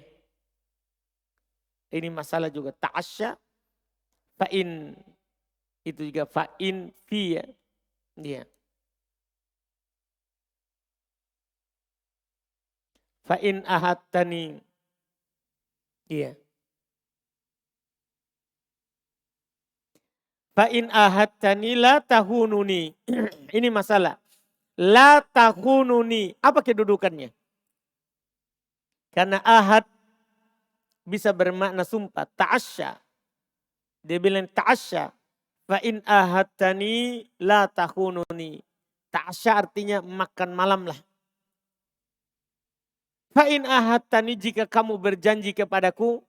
Speaker 1: Ini masalah juga. Ta'asya Fa'in. Itu juga fa'in fi ya. Iya. Fa'in ahadtani. Iya. Fa'in ahadtani la tahununi. Ini masalah. La tahununi. Apa kedudukannya? Karena ahad bisa bermakna sumpah. Ta'asya. Dia bilang ta'asya. Fa'in ahadtani la tahununi. Ta'asya artinya makan malam lah. Fa'in ahadtani jika kamu berjanji kepadaku.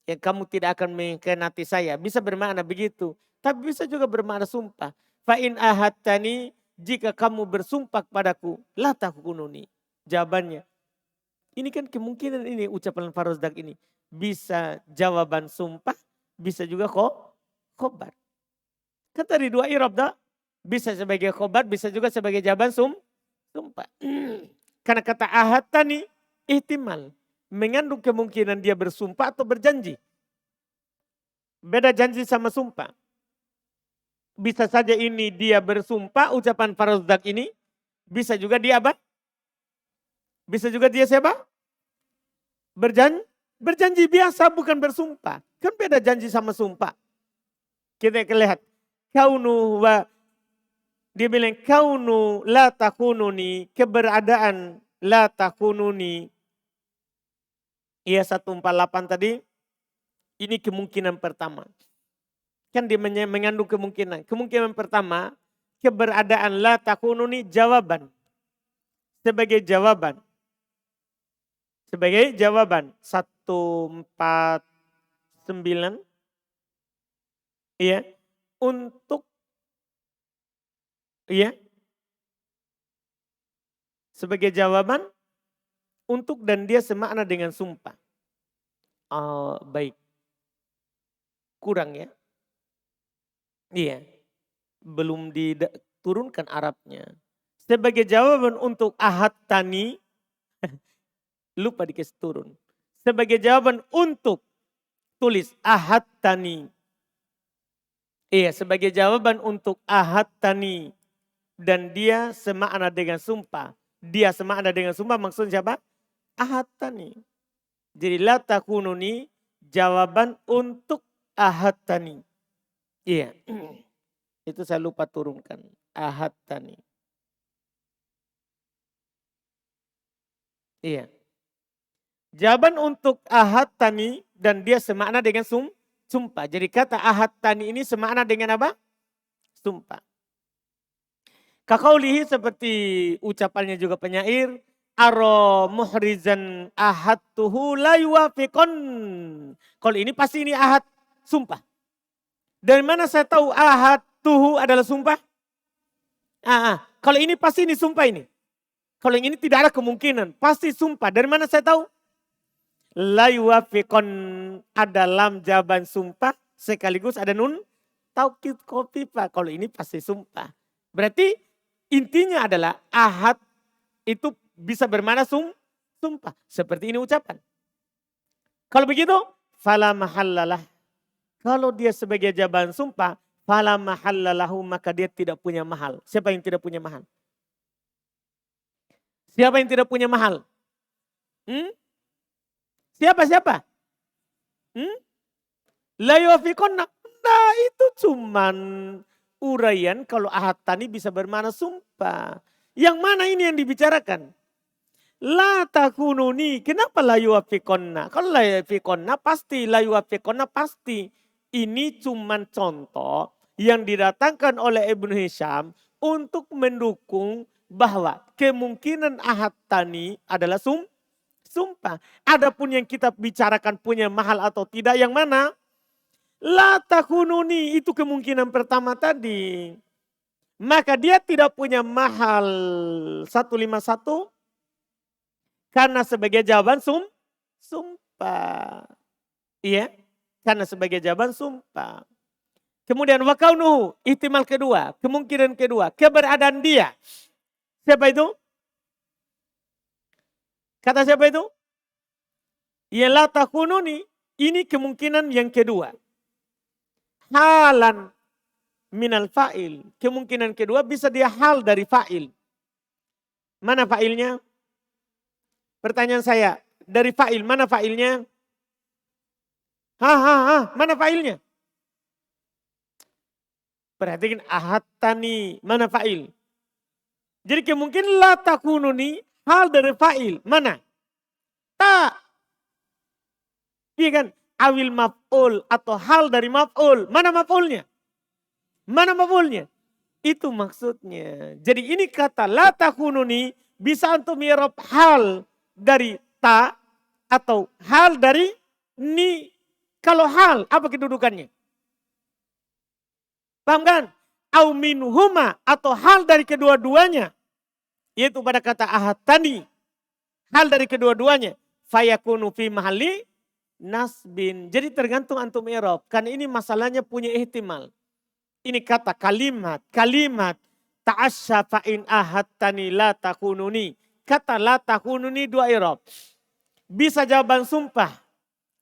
Speaker 1: Ya kamu tidak akan mengkhianati saya. Bisa bermakna begitu. Tapi bisa juga bermakna sumpah. Fa'in ahadtani jika kamu bersumpah kepadaku. La tahununi. Jawabannya. Ini kan kemungkinan ini ucapan Farozdak ini. Bisa jawaban sumpah. Bisa juga khobar. Kan tadi dua irob dah. Bisa sebagai khobar, bisa juga sebagai jawaban sumpah. Karena kata ahad tani ihtimal. Mengandung kemungkinan dia bersumpah atau berjanji. Beda janji sama sumpah. Bisa saja ini dia bersumpah, ucapan Farozdak ini. Bisa juga dia apa? Bisa juga dia siapa? Berjanji biasa bukan bersumpah. Kan beda janji sama sumpah. Kita lihat. Kaunu wa dia bilang kaunu la takununi, keberadaan la takununi. Iya 148 tadi. Ini kemungkinan pertama. Kan dia mengandung kemungkinan. Kemungkinan pertama, keberadaan la takununi jawaban. Sebagai jawaban. Sebagai jawaban 149. Iya. Untuk iya. Sebagai jawaban untuk dan dia semakna dengan sumpah. Oh, baik. Kurang ya. Iya. Belum diturunkan Arabnya. Sebagai jawaban untuk ahad tani. Lupa dikasih turun. Sebagai jawaban untuk tulis ahad tani. Iya, sebagai jawaban untuk ahad tani. Dan dia semakna dengan sumpah. Dia semakna dengan sumpah maksudnya siapa? Ahad tani. Jadi la takununi jawaban untuk ahad tani. Iya. Itu saya lupa turunkan. Ahad tani. Iya. Jawaban untuk ahad tani dan dia semakna dengan sumpah. Jadi kata ahad tani ini semakna dengan apa? Sumpah. Kakaulihi seperti ucapannya juga penyair. Aro muhrizan ahad tuhu la yuwafiqon. Kalau ini pasti ini ahad sumpah. Dari mana saya tahu ahad tuhu adalah sumpah? Kalau ini pasti ini sumpah ini. Kalau yang ini tidak ada kemungkinan. Pasti sumpah. Dari mana saya tahu? La yuwafiqon ada lam jawaban sumpah. Sekaligus ada nun taukid kopi pak. Kalau ini pasti sumpah. Berarti intinya adalah ahad itu bisa bermakna sumpah. Seperti ini ucapan. Kalau begitu, fala mahallalah. Kalau dia sebagai jawaban sumpah, fala mahallalahu maka dia tidak punya mahal. Siapa yang tidak punya mahal? Siapa yang tidak punya mahal? Siapa? La yuwafiqonna. Nah itu cuman uraian kalau ahad tani bisa bermakna sumpah. Yang mana ini yang dibicarakan? La takununi. Kenapa la yuwafiqonna? Kalau la yuwafiqonna pasti. La yuwafiqonna pasti. Ini cuman contoh yang didatangkan oleh Ibnu Hisham untuk mendukung bahwa kemungkinan ahad tani adalah sumpah. Adapun yang kita bicarakan punya mahal atau tidak yang mana? La takununi itu kemungkinan pertama tadi. Maka dia tidak punya mahal 151 karena sebagai jawaban sumpah. Iya, karena sebagai jawaban sumpah. Kemudian wakaunuhu, ihtimal kedua, kemungkinan kedua, keberadaan dia. Siapa itu? Kata siapa itu? Ya la takununi, ini kemungkinan yang kedua. halan minal fa'il. Kemungkinan kedua bisa dia hal dari fa'il. Mana fa'ilnya? Pertanyaan saya, dari fa'il, mana fa'ilnya? Mana fa'ilnya? Perhatikan ahattani, mana fa'il? Jadi kemungkinan la takununi hal dari fa'il, mana? Ta. Iya kan? Awil maf'ul atau hal dari maf'ul, mana maf'ulnya? Mana maf'ulnya? Itu maksudnya. Jadi ini kata la takununi bisa antum i'rab hal dari ta atau hal dari ni. Kalau hal, apa kedudukannya? Paham kan? Au minhuma atau hal dari kedua-duanya. Yaitu pada kata ahatani. Hal dari kedua-duanya. Fayakunu fi mahalli nasbin. Jadi tergantung antum i'rab. Karena ini masalahnya punya ihtimal. Ini kata kalimat. Kalimat. Ta'asya fa'in ahattani la takununi. Kata la takununi dua i'rab. Bisa jawaban sumpah.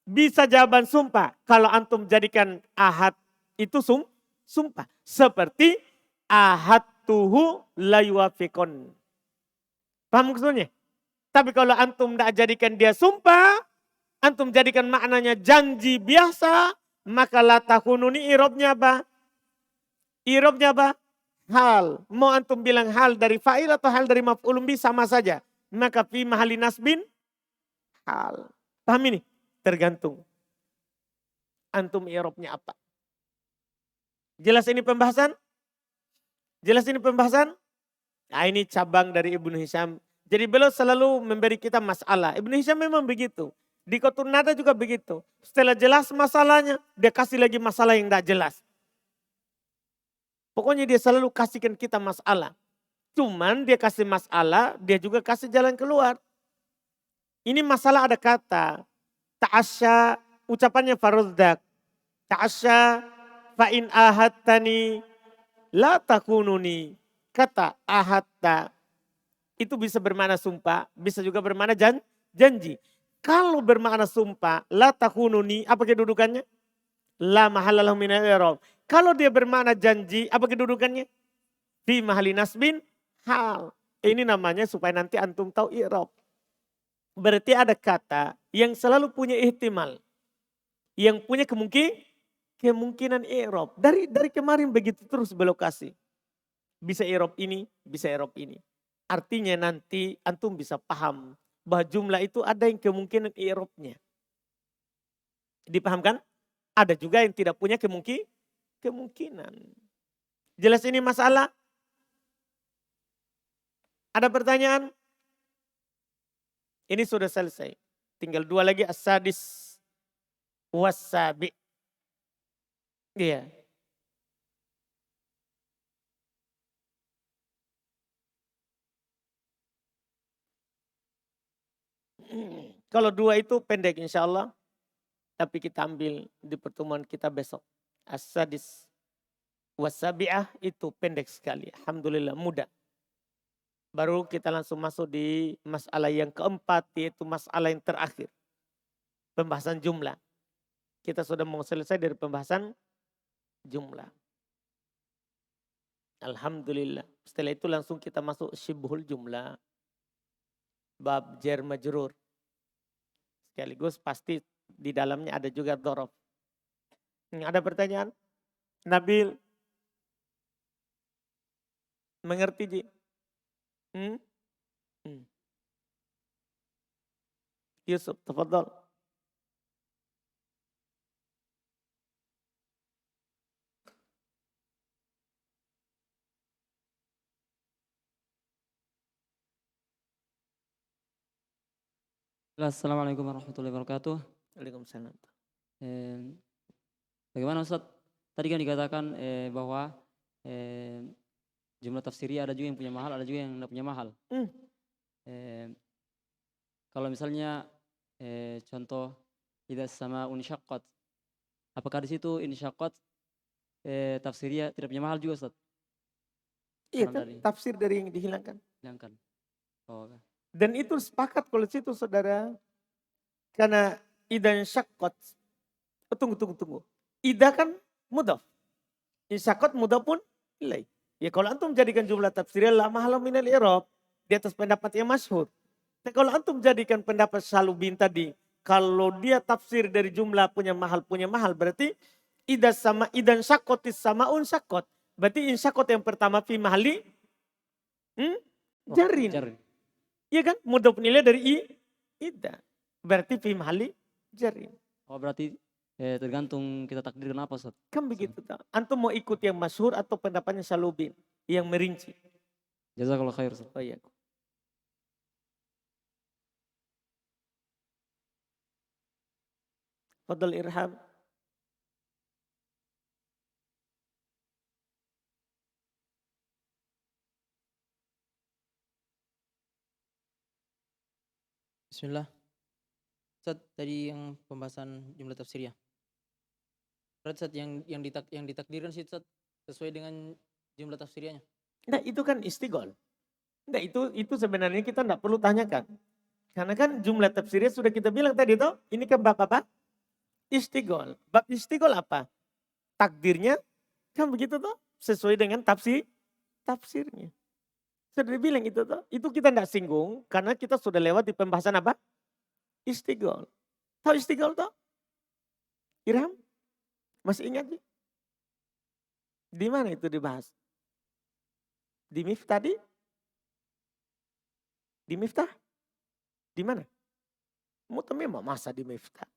Speaker 1: Bisa jawaban sumpah. Kalau antum jadikan ahad itu sumpah. Seperti ahad tuhu layuafikon. Paham maksudnya? Tapi kalau antum tidak jadikan dia sumpah, antum jadikan maknanya janji biasa, maka la takununi i'rabnya apa? I'rabnya apa? Hal. Mau antum bilang hal dari fa'il atau hal dari maf'ulun bi sama saja. Maka fi mahali nasbin hal. Paham ini? Tergantung. Antum i'rabnya apa? Jelas ini pembahasan? Jelas ini pembahasan? Nah ini cabang dari Ibnu Hisham. Jadi beliau selalu memberi kita masalah. Ibnu Hisham memang begitu. Di Qutun Nada juga begitu. Setelah jelas masalahnya, dia kasih lagi masalah yang tidak jelas. Pokoknya dia selalu kasihkan kita masalah. Cuman dia kasih masalah, dia juga kasih jalan keluar. Ini masalah ada kata. Ta'asya, ucapannya faruddak. Ta'asya fa'in ahattani la takununi. Kata ahatta. Itu bisa bermakna sumpah, bisa juga bermakna janji. Kalau bermakna sumpah, la takununi, apa kedudukannya? La mahallalahu minal i'rab. Kalau dia bermakna janji, apa kedudukannya? Fi mahali nasbin hal. Ini namanya supaya nanti antum tahu i'rab. Berarti ada kata yang selalu punya ihtimal. Yang punya kemungkinan i'rab. Dari kemarin begitu terus belokasi. Bisa i'rab ini, bisa i'rab ini. Artinya nanti antum bisa paham bahwa jumlah itu ada yang kemungkinan i'rabnya. Dipahamkan? Ada juga yang tidak punya kemungkinan. Jelas ini masalah? Ada pertanyaan? Ini sudah selesai. Tinggal dua lagi as-sadis was-sabi. Iya. Kalau dua itu pendek insya Allah. Tapi kita ambil di pertemuan kita besok. As-sadis was-sabi'ah itu pendek sekali. Alhamdulillah mudah. Baru kita langsung masuk di masalah yang keempat, yaitu masalah yang terakhir. Pembahasan jumlah. Kita sudah mau selesai dari pembahasan jumlah. Alhamdulillah. Setelah itu langsung kita masuk syibhul jumlah. Bab jar majrur. Sekaligus pasti di dalamnya ada juga dhorof. Ada pertanyaan? Nabil? Mengerti, Ji? Yusuf, tafadhal.
Speaker 2: Assalamualaikum warahmatullahi wabarakatuh.
Speaker 1: Waalaikumsalam.
Speaker 2: Bagaimana Ustaz? Tadi kan dikatakan bahwa jumlah tafsiriyah ada juga yang punya mahal, ada juga yang tidak punya mahal. Kalau misalnya contoh idza sama'un syaqqat, apakah di situ insyaqqat tafsiriyah tidak punya mahal juga Ustaz?
Speaker 1: Iya kan, tafsir dari yang dihilangkan.
Speaker 2: Hilangkan. Oh.
Speaker 1: Dan itu sepakat kalau situ saudara. Karena idan syaqqat. Tunggu. Ida kan mudhaf. Insyaqat mudhafun ilaih. Ya kalau antum jadikan jumlah tafsiriyah la mahala minal i'rab di atas pendapat yang masyhur. Tapi kalau antum jadikan pendapat Salubin tadi, kalau dia tafsir dari jumlah punya mahal berarti idan syakotis samaun syakot. Berarti insyakot yang pertama fi mahali jarin.
Speaker 2: Jarin.
Speaker 1: Iya kan? Mudhaf nilai dari ida. Berarti fi mahali jarin.
Speaker 2: Oh berarti tergantung kita takdirkan apa Ustaz.
Speaker 1: Kan begitu. Antum mau ikut yang masyhur atau pendapatnya Salubin yang merinci.
Speaker 2: Jazakallah khair Ustaz.
Speaker 1: Oh iya. Fadl Irham.
Speaker 3: Bismillah. Ustaz, tadi yang pembahasan jumlah tafsiriyah. Berarti Ustaz yang ditakdirkan sih Ustaz sesuai dengan jumlah tafsiriyahnya.
Speaker 1: Nah itu kan istigol. Nah itu sebenarnya kita tidak perlu tanyakan. Karena kan jumlah tafsirnya sudah kita bilang tadi toh. Ini kan bab apa? Istigol. Bab istigol apa? Takdirnya kan begitu toh. Sesuai dengan tafsirnya. Sudah dibilang itu toh. Itu kita tidak singgung karena kita sudah lewat di pembahasan apa? Istigol. Tahu istigol toh? Irham? Masih ingat sih? Di mana itu dibahas? Di Miftah tadi? Di Miftah? Di mana? Mutamimah masa di Miftah?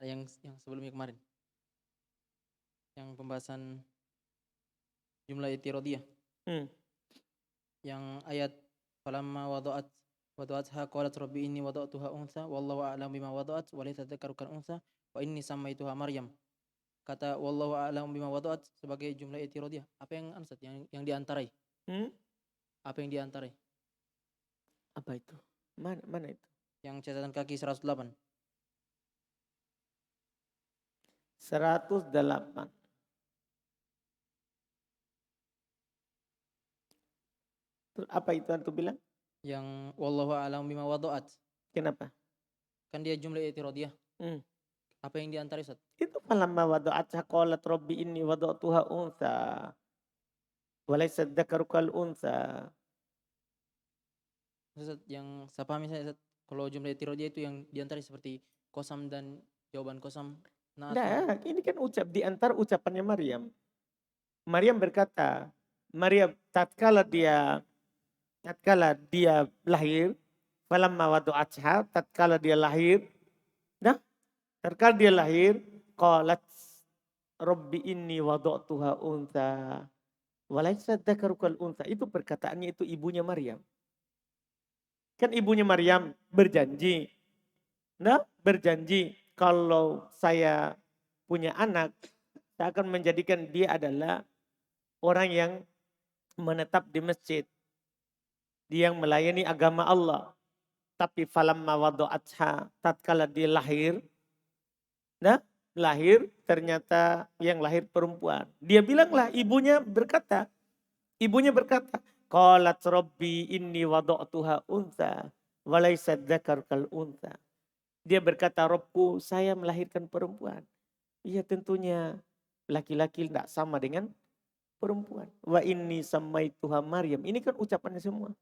Speaker 3: Yang sebelumnya kemarin. Yang pembahasan jumlah itirodiyah. Yang ayat falamma wada'atha qalat rabbi inni wada'tuha unsa wallahu a'lam bima wada'at wa laysa dzakaru kal unsa wa inni samaituha Maryam. Kata wallahu a'lam bima wada'at sebagai jumlah itirodiyah. Apa yang ansat yang diantarai? Apa yang diantarai?
Speaker 1: Apa itu? Mana itu?
Speaker 3: Yang catatan kaki 108.
Speaker 1: 108. Terus apa itu antum bilang?
Speaker 3: Yang wallahu a'lam bima wada'at.
Speaker 1: Kenapa?
Speaker 3: Kan dia jumlah itirodiyah. Apa yang diantarai Ustaz?
Speaker 1: Itu falamma wada'atha qalat rabbi inni wada'tuha unsa. Walaysa dzakaru kal unsa.
Speaker 3: Ustaz, yang saya pahami saya Ustaz, kalau jumlah itirodiyah itu yang diantarai seperti kosam dan jawaban kosam.
Speaker 1: Nah, ini kan di antara ucapannya Maryam. Maryam berkata, tatkala dia lahir, falamma wada'atha, tatkala dia lahir, qalat rabbi inni wada'tuha untha walaysa dzakaru kal untha. Itu perkataannya itu ibunya Maryam. Kan ibunya Maryam berjanji. Berjanji kalau saya punya anak, saya akan menjadikan dia adalah orang yang menetap di masjid. Dia yang melayani agama Allah. Tapi falamma wada'atha, tatkala dia lahir, ternyata yang lahir perempuan. Dia bilanglah, ibunya berkata, qalat rabbi inni wada'tuha untha walaysa dzakaru kal untha. Dia berkata, Robku, saya melahirkan perempuan. Iya tentunya laki-laki tidak sama dengan perempuan. Wa inni samaituha Maryam. Ini kan ucapannya semua.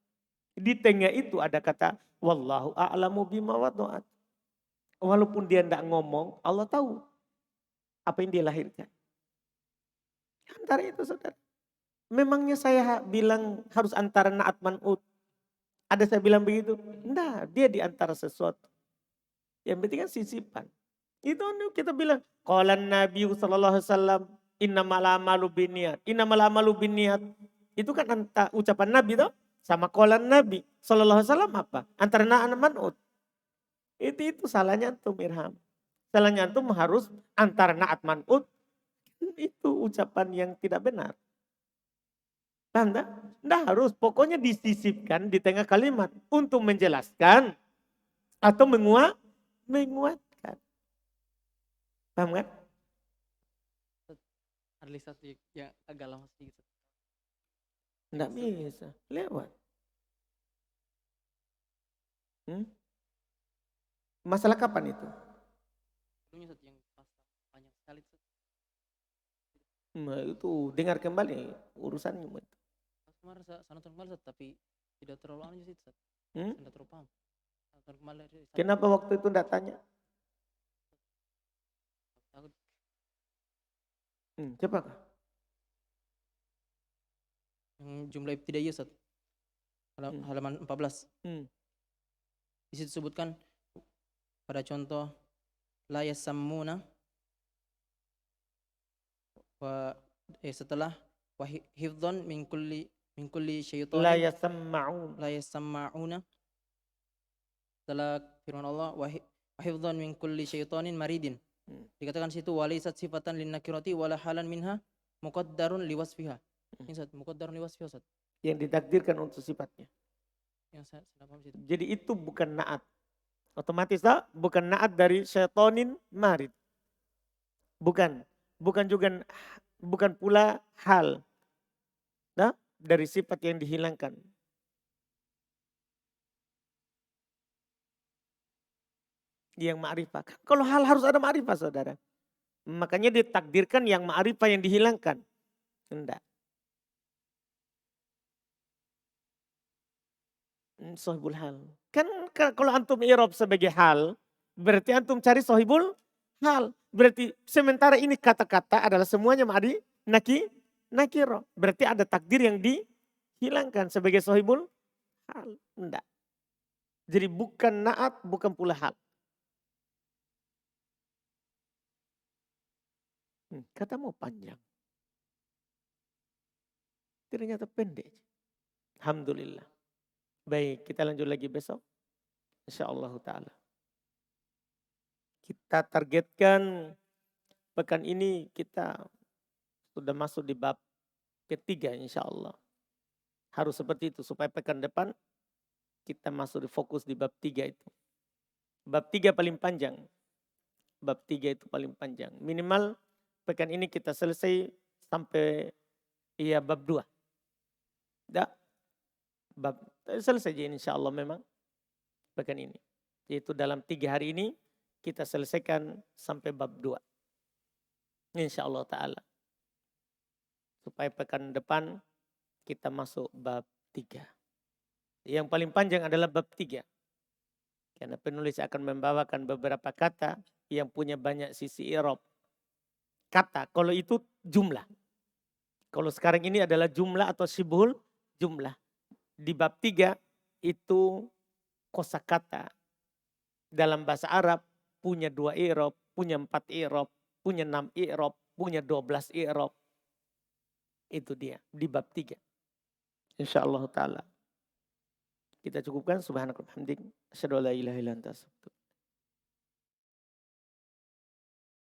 Speaker 1: Di tengah itu ada kata, wallahu a'lamu bima wada'at. Walaupun dia tidak ngomong, Allah tahu apa yang dia lahirkan. Antara itu saudara. Memangnya saya bilang harus antara na'at man'ut. Ada saya bilang begitu? Enggak, dia di antara sesuatu. Yang penting kan sisipan. Itu kita bilang, qalan Nabi sallallahu alaihi wasallam, innamal a'malu binniyat. Itu kan ucapan Nabi toh sama qalan Nabi sallallahu alaihi wasallam apa? Antara na'at man'ut. Itu salahnya antum Irham. Salahnya antum harus antara na'at man'ut. Itu ucapan yang tidak benar. Paham tak? Nggak harus. Pokoknya disisipkan di tengah kalimat. Untuk menjelaskan. Atau menguatkan. Paham kan?
Speaker 3: Ada satu yang agak lama sedikit.
Speaker 1: Nggak bisa. Lewat. Masalah kapan itu?
Speaker 3: Sebelumnya Ustaz, yang pas panjang sekali Ustaz.
Speaker 1: Nah, itu dengar kembali urusannya.
Speaker 3: Pas kemarin saya nonton kembali Ustaz, tapi tidak terlalu anu sih Ustaz.
Speaker 1: Hmm?
Speaker 3: Saya tidak terlalu paham. Nonton kembali saya
Speaker 1: Kenapa waktu itu enggak tanya?
Speaker 3: takut.
Speaker 1: Coba.
Speaker 3: Yang jumlah ibtidaiyah Ustaz. Halaman 14. Di situ disebutkan pada contoh la yasammuna setelah wa hifdzan min kulli
Speaker 1: La
Speaker 3: syaitanin
Speaker 1: yasamma'un.
Speaker 3: la yasamma'una, setelah firman Allah wa hifdzan min kulli syaitanin maridin. Dikatakan situ walaysat sifatan lin nakirati wala halan minha muqaddarun liwasfiha. Ini Ustaz, muqaddarun liwasfiha Ustaz.
Speaker 1: Yang ditakdirkan untuk sifatnya.
Speaker 3: Yang saya paham situ.
Speaker 1: Jadi itu bukan naat. Otomatis tak? Bukan naat dari syaitonin marid. Bukan. Bukan pula hal. Nah, dari sifat yang dihilangkan. Yang ma'rifah. Kalau hal harus ada ma'rifah saudara. Makanya ditakdirkan yang ma'rifah yang dihilangkan. Enggak. Sohibul hal. Kan kalau antum i'rab sebagai hal, berarti antum cari sohibul hal. Berarti sementara ini kata-kata adalah semuanya nakiro. Berarti ada takdir yang dihilangkan sebagai sohibul hal. Enggak. Jadi bukan naat, bukan pula hal. Kata mau panjang. Ternyata pendek. Alhamdulillah. Baik, kita lanjut lagi besok. InsyaAllah ta'ala. Kita targetkan pekan ini kita sudah masuk di bab ketiga insyaAllah. Harus seperti itu supaya pekan depan kita masuk di fokus di bab 3 itu. Bab 3 paling panjang. Bab 3 itu paling panjang. Minimal pekan ini kita selesai sampai bab 2. Dah. Bab selesai aja insyaAllah memang pekan ini. Yaitu dalam 3 hari ini kita selesaikan sampai bab 2. InsyaAllah ta'ala. Supaya pekan depan kita masuk bab 3. Yang paling panjang adalah bab 3. Karena penulis akan membawakan beberapa kata yang punya banyak sisi i'rab. Kata, kalau itu jumlah. Kalau sekarang ini adalah jumlah atau syibhul jumlah. Di bab 3 itu kosakata. Dalam bahasa Arab punya 2 i'rab, punya 4 i'rab, punya 6 i'rab, punya 12 i'rab. Itu dia di bab 3. InsyaAllah ta'ala. Kita cukupkan. Subhanakallahumma wa bihamdik. Asyhadu an la ilaha illa anta.